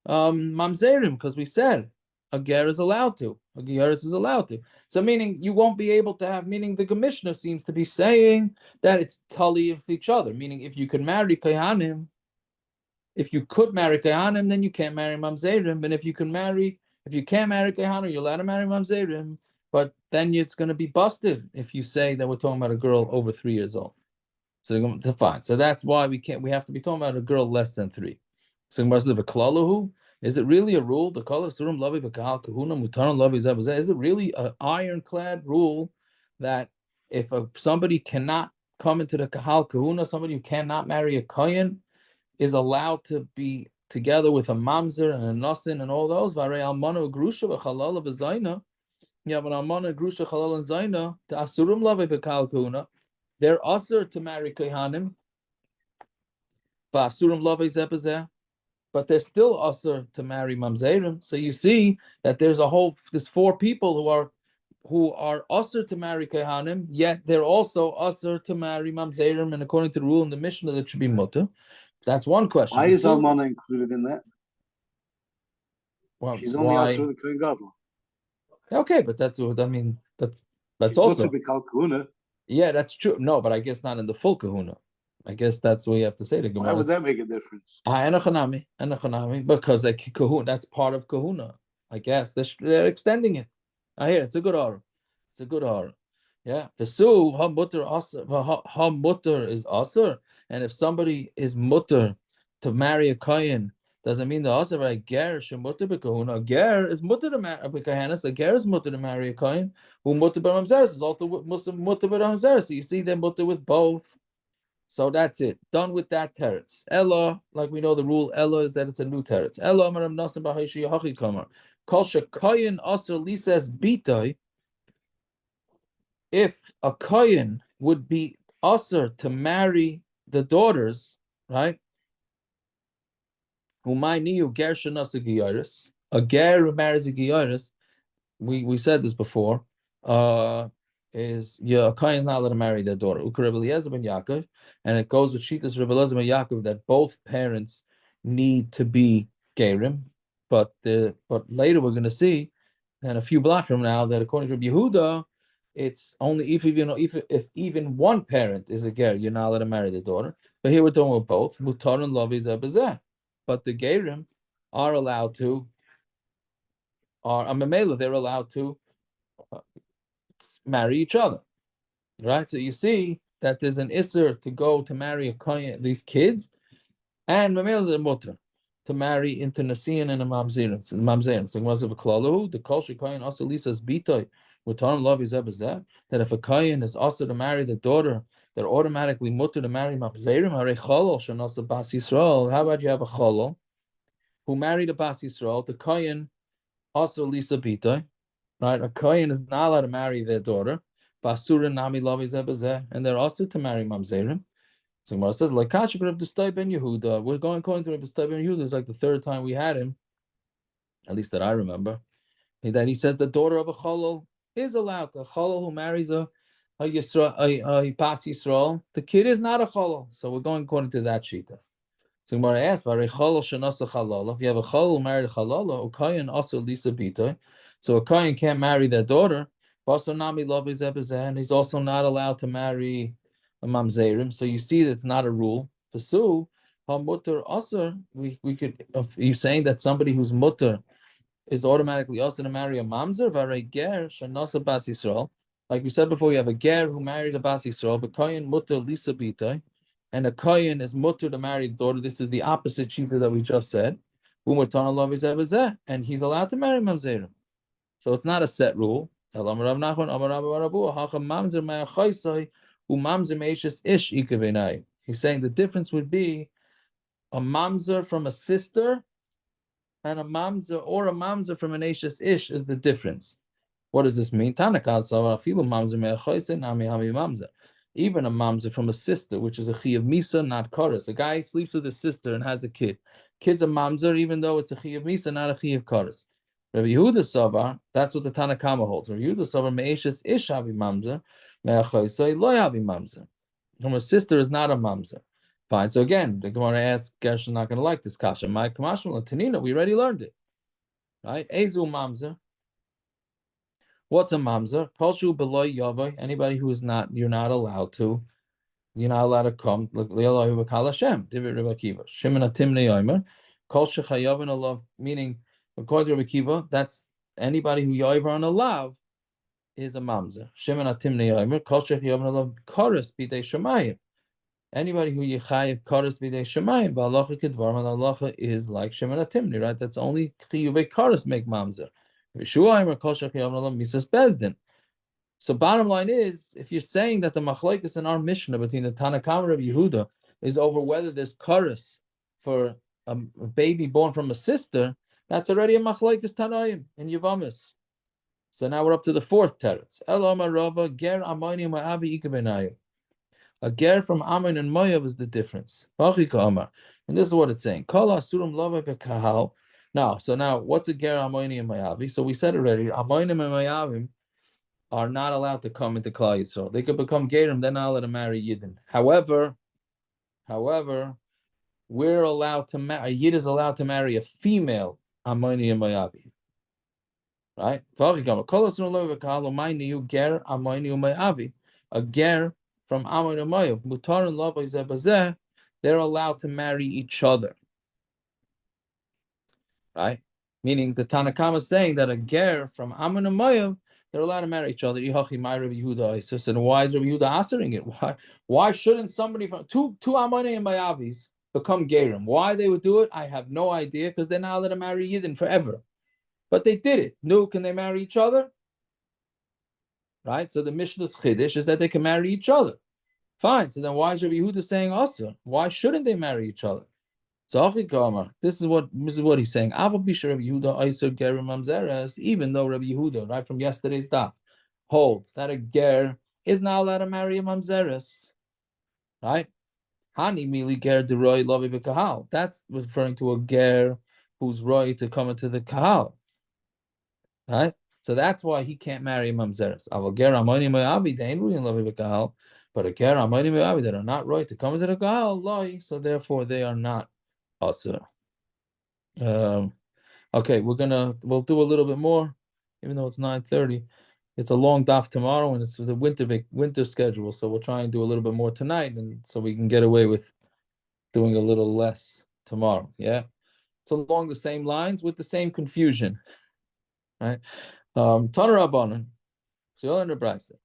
mamzerim, because we said a ger is allowed to. A geras is allowed to. So meaning you won't be able to have, meaning the Mishnah seems to be saying that it's tali of each other. Meaning if you could marry kohanim, then you can't marry mamzerim. And if you can't marry kohanim, you're allowed to marry mamzerim. But then it's going to be busted if you say that we're talking about a girl over 3 years old. So fine. So that's why we have to be talking about a girl less than 3. So is it really a rule? The color surum lavi b'kahal kahuna mutaron lavi zebazeh. Is it really an ironclad rule that if somebody cannot come into the kahal kahuna, somebody who cannot marry a kohen, is allowed to be together with a mamzer and a nasin and all those? Varei almana grusha v'chalala v'zayna. You have an almana grusha chalala and zayna. The asurum lavi b'kahal kahuna. They're usher to marry kohanim, but they're still usher to marry mamzerim. So you see that there's 4 people who are usher to marry kohanim, yet they're also usher to marry mamzerim. And according to the rule in the Mishnah, that should be mutter. That's one question. Why is Almana included in that? Well, she's only usher the kohen gadol. Okay, but that's what I mean. That's she's also b'kal kahuna. Yeah, that's true. No, but I guess not in the full kahuna. I guess that's what you have to say to Gemara. Why would that make a difference? Because kahuna, that's part of kahuna. I guess they're extending it. I hear it's a good order. It's a good order. Yeah. The su ha mutter is asur, and if somebody is mutter to marry a kohen, doesn't mean the asur by ger shemutter b'kahuna. Ger is mutter to marry b'kahanas. A ger is mutter to marry a kohen. Who mutter b'ramzeres is also mutter b'ramzeres. So you see, they're mutter with both. So that's it. Done with that teretz. Ella, like we know the rule, Ella is that it's a new teretz. Ella amaram nasim b'haishi hachi kamar. Kol shekohen asur lisas bitoi. If a kohen would be usher to marry the daughters, right? A ger who marries a giyaris, we said this before, a kohen is not allowed to marry their daughter. And it goes with Shitas Rebbe Eliezer ben Yaakov that both parents need to be gerim, but later we're going to see, and a few blocks from now, that according to Rabbi Yehuda, it's only if even one parent is a ger, you're not allowed to marry the daughter. But here we're talking about both. Mutar and lavi zebazeh. But the gerim are allowed to, they're allowed to marry each other, right? So you see that there's an isser to go to marry these kids, and mamela the mutter to marry into nasiyan and a mamzerim. So the klalu, the kol shekayin also lisas bitoy. That if a kohen is also to marry the daughter, they're automatically mutter to marry mamzerim. How about you have a cholol who married a bas Yisrael? The kohen also lisa bitoy, right? A kohen is not allowed to marry their daughter. Basura nami and they're also to marry mamzerim. So Gemara says, like Kasha Reb Dustai ben Yehuda. We're going according to Reb Dustai ben Yehuda. It's like the 3rd time we had him, at least that I remember. That he says the daughter of a cholol is allowed. A cholol who marries a bas Yisrael, the kid is not a cholol. So we're going according to that shita. So Gemara asks, if you have a cholol married a cholol, ukayin also lisa bitoy. So a kohen can't marry their daughter. And he's also not allowed to marry a mamzerim. So you see that's not a rule. Pasu, mutter also, we could, if you're saying that somebody who's mutter is automatically also to marry a mamzer, v'arei ger shenasa bas Yisrael. Like we said before, you have a ger who married a bas Yisrael, but kohen mutter lisa bita, and a kohen is mutter to marry the daughter. This is the opposite shita that we just said. And he's allowed to marry mamzerim. So it's not a set rule. He's saying the difference would be a mamzer from a sister and a mamzer or a mamzer from an ashes ish is the difference. What does this mean? Even a mamzer from a sister, which is a chi of misa, not chorus. A guy sleeps with his sister and has a kid. Kid's a mamzer, even though it's a chi of misa, not a chi of chorus. Rabbi Yehuda Savar, that's what the Tanakama holds. Rabbi Yehuda Savar, me'eshes ish havi mamzer, me'achoisoi lo havi mamzer. From a sister is not a mamzer. Fine. So again, the Gemara asks, Gershon not going to like this kasha. My kamashmal Tanina, we already learned it. Right? Ezu mamzer. What's a mamzer? Kolshu beloy yavai. Anybody who is not, you're not allowed to come. Li'elohu v'kal Hashem. Divit Rabbi Akiva. Shimon atimnei yomer. Kol shechayavin alav. Meaning, according to Rabbi Akiva, that's anybody who yover on a lav is a mamzer. Shimon atimnei yomer. Kol shechayavin alav koris b'dei shemayim. Anybody who yichayev koris b'dei shemayim, v'alacha kedvar, and halacha is like Shimon atimni, right? That's only chiyuvei koris make mamzer. So bottom line is, if you're saying that the machlokes in our Mishnah between the Tanakama and Rabbi Yehuda is over whether there's chorus for a baby born from a sister, that's already a machlokes Tanaim in Yavamis. So now we're up to the fourth teretz. A ger from Ammon and Moav is the difference. And this is what it's saying. Now, so now, what's a ger Ammoni and Moavi? So we said already, Ammonim and Moavim are not allowed to come into Klal Yisrael. They could become gerim, they're not allowed to marry Yidden. However, we're allowed to marry. A Yid is allowed to marry a female Ammoni and Moavi. Right? A ger from Ammon and Moav, Mutar and Lavai, they're allowed to marry each other. Right? Meaning the Tanakama is saying that a ger from Ammon and Moav, they're allowed to marry each other. And why is Rabbi Yehuda answering it? Why shouldn't somebody from two Ammon and Moavis become gerim? Why they would do it, I have no idea, because they're not allowed to marry Yidden forever. But they did it. No, can they marry each other? Right? So the Mishnah's Chiddush is that they can marry each other. Fine. So then why is Rabbi Yehuda saying also? Why shouldn't they marry each other? So this is what he's saying. Even though Rabbi Yehuda, right from yesterday's daf, holds that a ger is not allowed to marry a mamzeres. Right? Hani mili ger deroi lovi v'kahal. That's referring to a ger who's roi to come into the kahal. Right? So that's why he can't marry a mamzeres. But a ger amoni me'avi that are not right to come into the kahal, loi. So therefore they are not asur. Okay, we'll do a little bit more, even though it's 9:30. It's a long daf tomorrow, and it's the winter schedule. So we'll try and do a little bit more tonight, and so we can get away with doing a little less tomorrow. Yeah, it's along the same lines with the same confusion, right? Taner Rabbanan, so you'll understand.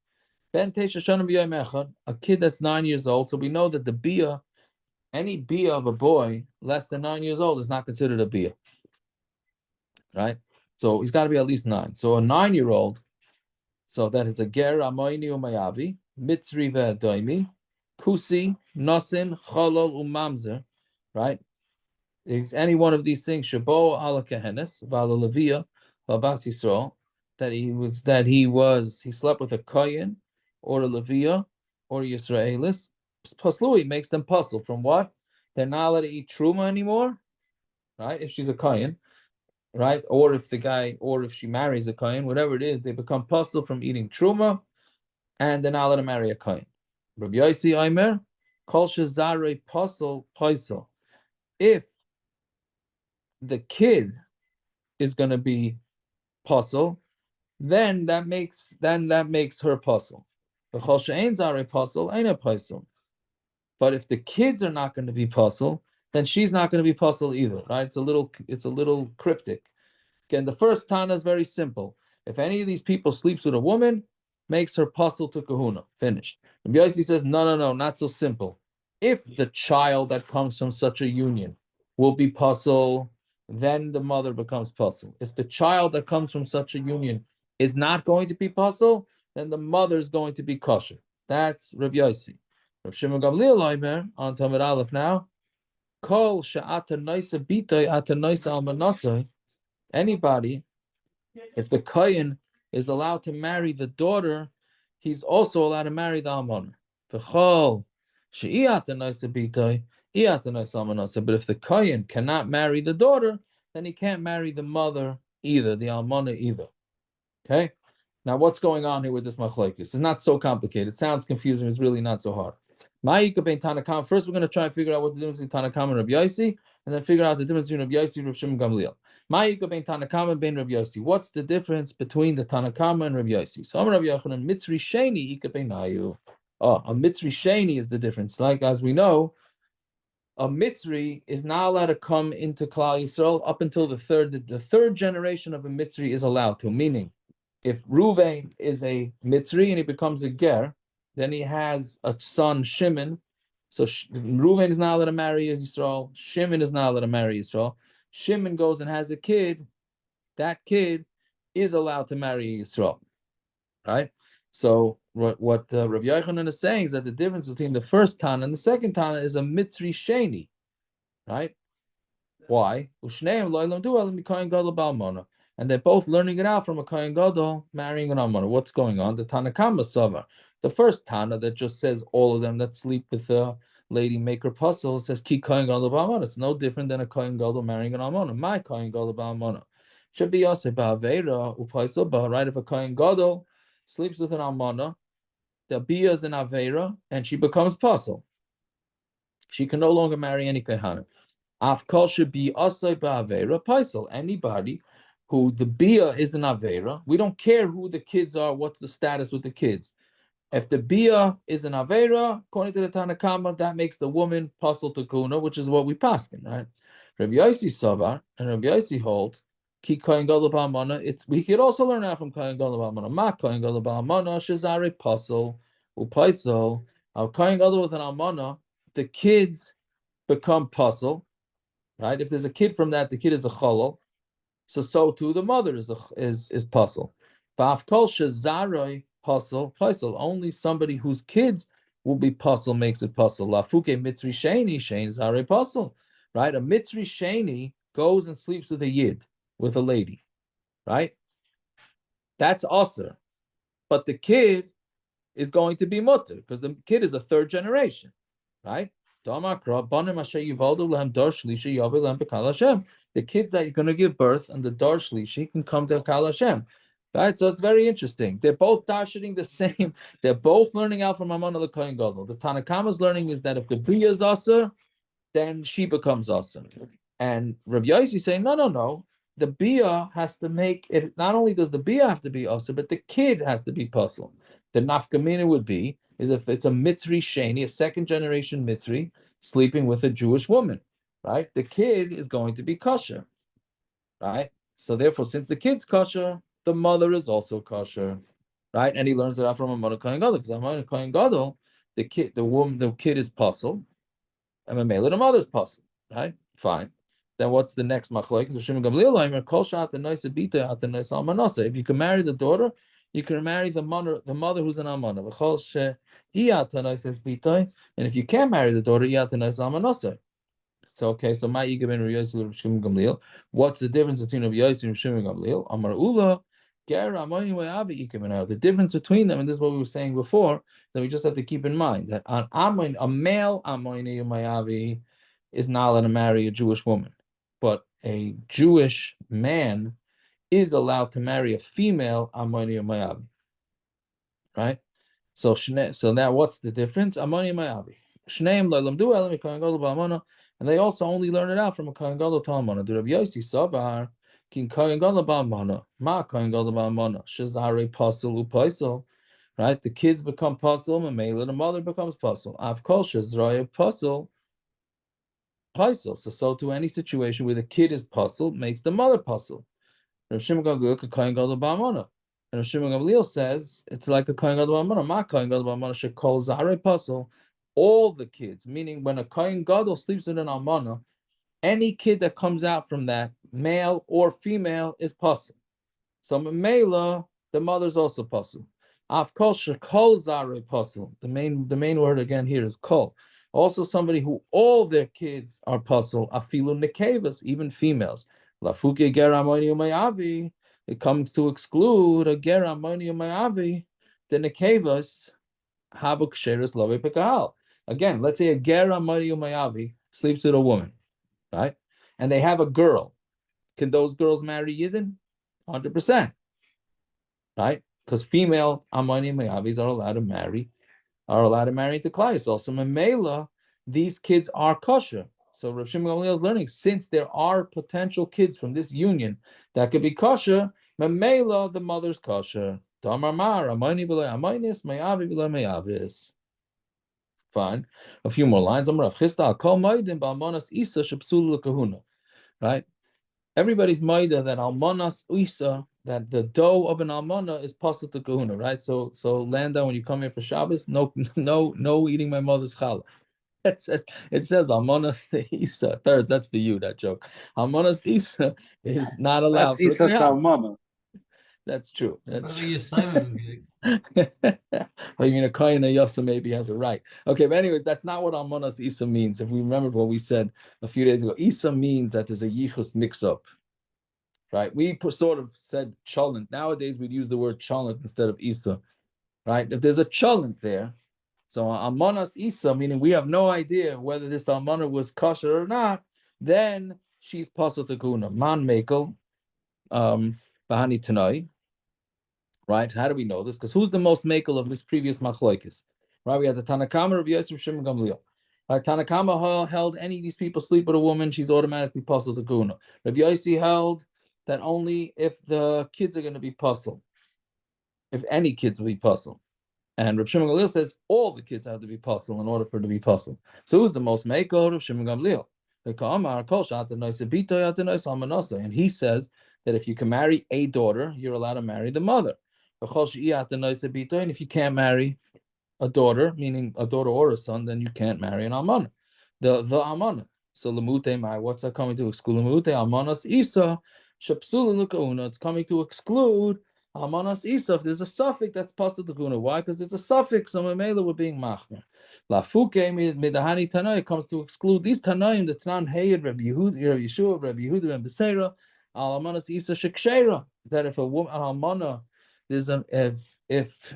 Ben Tesha Shanim B'Yom Echad, a kid that's 9 years old. So we know that the bia, any bia of a boy less than 9 years old is not considered a bia. Right? So he's got to be at least 9. So a 9-year-old, so that is a ger amoini umayavi, mitzri ve'adoimi, kusi, nosin, cholol umamzer, right? Is any one of these things shabo ala kehenes, vala levia, babas Yisrael, that he slept with a kohen, or a levia, or a Yisraelis, Paslui makes them puzzle from what? They're not allowed to eat truma anymore, right? If she's a kohen, right? Or if she marries a kohen, whatever it is, they become puzzle from eating truma, and they're not allowed to marry a kohen. Rabbi Yossi Aimer, kol shezare puzzle paisel. If the kid is going to be puzzle, then that makes her puzzle. V'chol she'ein zarei puzzle, ain't a puzzle. But if the kids are not going to be puzzle, then she's not going to be puzzle either, right? It's a little cryptic. Again, the first Tana is very simple. If any of these people sleeps with a woman, makes her puzzle to kahuna. Finished. Rabbi Yossi says, no, not so simple. If the child that comes from such a union will be puzzle, then the mother becomes puzzle. If the child that comes from such a union is not going to be puzzle, then the mother is going to be kosher. That's Rabbi Yossi. Rav Shimon Gamliel Omer on Talmud Aleph now. Kol she'ata noisa bitay ata noisa almanasai. Anybody, if the kohen is allowed to marry the daughter, he's also allowed to marry the almana. V'chol she'iyata noisa bitay iyata noisa almanasai. But if the kohen cannot marry the daughter, then he can't marry the mother either, the almana either. Okay. Now, what's going on here with this machlokes? It's not so complicated. It sounds confusing. It's really not so hard. First, we're going to try and figure out what the difference between Tanakam and Rabbi Yossi, and then figure out the difference between Rabbi Yossi and Rav Shimon Gamliel. What's the difference between the Tanakam and Rabbi Yossi? So, Rabbi Yochanan, Mitzri Sheni ika beinayu. A Mitzri Sheni is the difference. Like, as we know, a Mitzri is not allowed to come into Klal Yisrael up until the third generation of a Mitzri is allowed to, meaning if Ruvain is a Mitzri and he becomes a Ger, then he has a son, Shimon. So Ruvain is not allowed to marry Yisrael. Shimon is not allowed to marry Yisrael. Shimon goes and has a kid. That kid is allowed to marry Yisrael. Right? So what Rabbi Yochanan is saying is that the difference between the first Tana and the second Tana is a Mitzri Sheni. Right? Why? And they're both learning it out from a Kohen Gadol marrying an Almana. What's going on? The Tanakama Sava. The first Tana that just says all of them that sleep with a lady make her puzzle says Ki Kohen Gadol Ba'almana. It's no different than a Kohen Gadol marrying an Almana. My Kohen Gadol Ba'almana. Should be Yosef Ba'aveira Upaisel Ba, right? If a Kohen Gadol sleeps with an Almana, the Bia is an Aveira, and she becomes puzzle. She can no longer marry any Kohanim. Afkol should be Asay Ba'aveira Paisel. Anybody who the Bia is an Avera, we don't care who the kids are, what's the status with the kids. If the Bia is an Avera, according to the Tanakama, that makes the woman puzzle to Kuna, which is what we paskin, right? Rabbi Yossi Savar and Rabbi Yossi holds, Ki Kohen Gadol Ba'almana. We could also learn that from Kohen Gadol Ba'almana. Ma Kohen Gadol Ba'almana, Shazare puzzle, Upaisel. Our Kohen Gadol with an Almana, the kids become puzzle, right? If there's a kid from that, the kid is a cholol. So too the mother is puzzle. V'afkol shezaroi puzzle. Only somebody whose kids will be puzzle makes it puzzle. Lafuke mitzri sheni shein zarei puzzle. Right? A mitzri sheni goes and sleeps with a yid, with a lady. Right? That's usher. But the kid is going to be mutter because the kid is a third generation. Right? The kids that you're going to give birth and the Dar Shlishi can come to Kal Hashem. Right? So it's very interesting. They're both darshaning the same. They're both learning out from Amon al Kohen Gadol. The Tanakama's learning is that if the Bria is Asa, then she becomes Asa. And Rabbi Yossi is saying, no. The Bia has to make it, not only does the Bia have to be Asa, but the kid has to be puzzle. The nafkamina would be, is if it's a Mitzri Sheni, a second generation Mitzri, sleeping with a Jewish woman. Right? The kid is going to be kosher. Right? So therefore, since the kid's kosher, the mother is also kosher. Right? And he learns it out from Amon Kohen Gadol. Because Amon Kohen Gadol, the kid is puzzle, and Mamela, the mother's puzzle. Right? Fine. Then what's the next machlokes? If you can marry the daughter, you can marry the mother who's an almana. And if you can't marry the daughter, so okay, so my Igabin Rabbi Yossi Rav Shimon Gamliel. What's the difference between Rabbi Yossi and Rav Shimon Gamliel? Amar Ula, Ger Amoni Wayavi Ikabin. The difference between them, and this is what we were saying before, that we just have to keep in mind that a male Amoni Mayavi is not allowed to marry a Jewish woman, but a Jewish man is allowed to marry a female Amoni Mayavi. Right? So now what's the difference? Amoni Mayavi. Shneim Lalamdu Elam Kohen Gadol Ba'almana. And they also only learn it out from a Kohen Gadol to Almana. The Rabbi Yossi Sabar, Kin kohen gadol ba'almana. Ma kohen gadol ba'almana. Shezare pasul upaisel. Right? The kids become pasul, and Mela, the mother becomes pasul. Av kol shezraya pasul. Paisel. So to any situation where the kid is pasul makes the mother pasul. Rav Shimon Gamliel could kohen gadol ba'almana. And Rav Shimon Gamliel says it's like a kohen gadol ba'almana. Ma kohen gadol ba'almana shekol zare pasul. All the kids, meaning when a kohen gadol sleeps with an almana, any kid that comes out from that, male or female, is pasul. So Mela, the mother's also pasul. Af kol shekol zare pasul. The main word again here is kol. Also somebody who all their kids are pasul. Afilu nekevas, even females. Lafuke geramoni umayavi. It comes to exclude a geramoni umayavi. The nekevas have a ksheris love pekahal. Again, let's say a geramoni umayavi sleeps with a woman, right? And they have a girl. Can those girls marry Yidden? 100%, right? Because female Amani Mayavis are allowed to marry into Klai. Also, Mamela, these kids are kosher. So Rav Shimon Gamliel is learning, since there are potential kids from this union that could be kosher, Mamela, the mother's kosher. Fine. A few more lines. Right? Everybody's maida that almanas uisa, that the dough of an almana is possible to kahuna, right? So Landa, when you come here for Shabbos, no eating my mother's challah. It says almanas isa. Thirds, that's for you, that joke. Almanas isa is not allowed. That's Isa Salmana. That's true. That's true. Oh, you mean a kohen yasa maybe has a right. Okay, but anyways, that's not what almanas isa means. If we remember what we said a few days ago, isa means that there's a yichus mix-up. Right, we sort of said cholent. Nowadays, we'd use the word cholent instead of isa. Right, if there's a cholent there, so almanas isa, meaning we have no idea whether this almana was kosher or not, then she's pasal to kuna. Man mekel, bahani tanai. Right, how do we know this? Because who's the most mekel of this previous machlokes? Right, we had the Tanakama of Yosef Shimon Gamliel. Tanakama held any of these people sleep with a woman, she's automatically pasal to kuna. Rabbi Yossi held that only if the kids are going to be puzzled, if any kids will be puzzled. And Reb Shimon Gamliel says all the kids have to be puzzled in order for it to be puzzled. So who's the most maker? Reb Shimon Gamliel. And he says that if you can marry a daughter, you're allowed to marry the mother. And if you can't marry a daughter, meaning a daughter or a son, then you can't marry an almana. The almana. So lemute mai, what's that coming to exclude? Lemute almanas isa. It's coming to exclude almanas isa. If there's a suffix that's possible to guna. Why? Because it's a suffix. So memela we're being machmer. Lafuke midahani tanai, it comes to exclude these tanaim, the tanan hayed Rabbi Yehuda, Rabbi Yeshua, Rabbi Yehuda, and Beseira, almanas isa shekshera. That if a woman, an almana, there's an if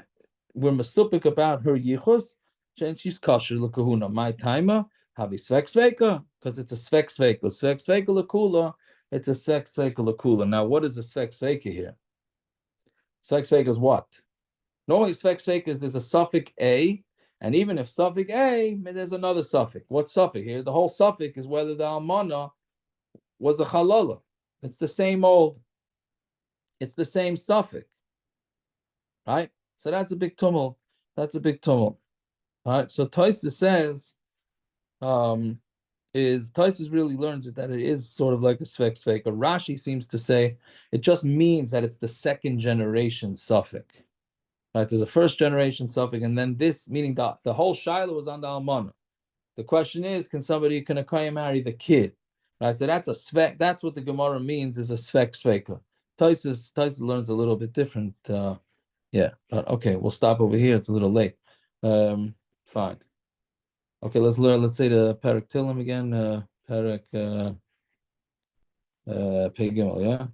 we're masupik about her yichus, and she's kosher lekahuna. My timer have a svek sveka because it's a svek sveka. Svek sveka lekula. It's a svek sveka lekula. Now, what is a svek sveka here? Svek sveka is what? Normally, svek sveka is there's a suffix a, and even if suffix a, there's another suffix. What suffix here? The whole suffix is whether the almana was a halala. It's the same old. It's the same suffix, right? So that's a big tumult. That's a big tumult. All right. So Taisa says, Taisa really learns that it is sort of like a svek sveka. Rashi seems to say it just means that it's the second generation suffix. Right. There's a first generation suffix, and then this meaning the whole Shiloh was on the almana. The question is, can a kohen marry the kid? Right. So that's a svek. That's what the Gemara means is a svek sveka. Taisa learns a little bit different. Yeah, but okay, we'll stop over here. It's a little late. Fine. Okay, let's say the Parak Tilim again. Parak Pei Gimel, yeah.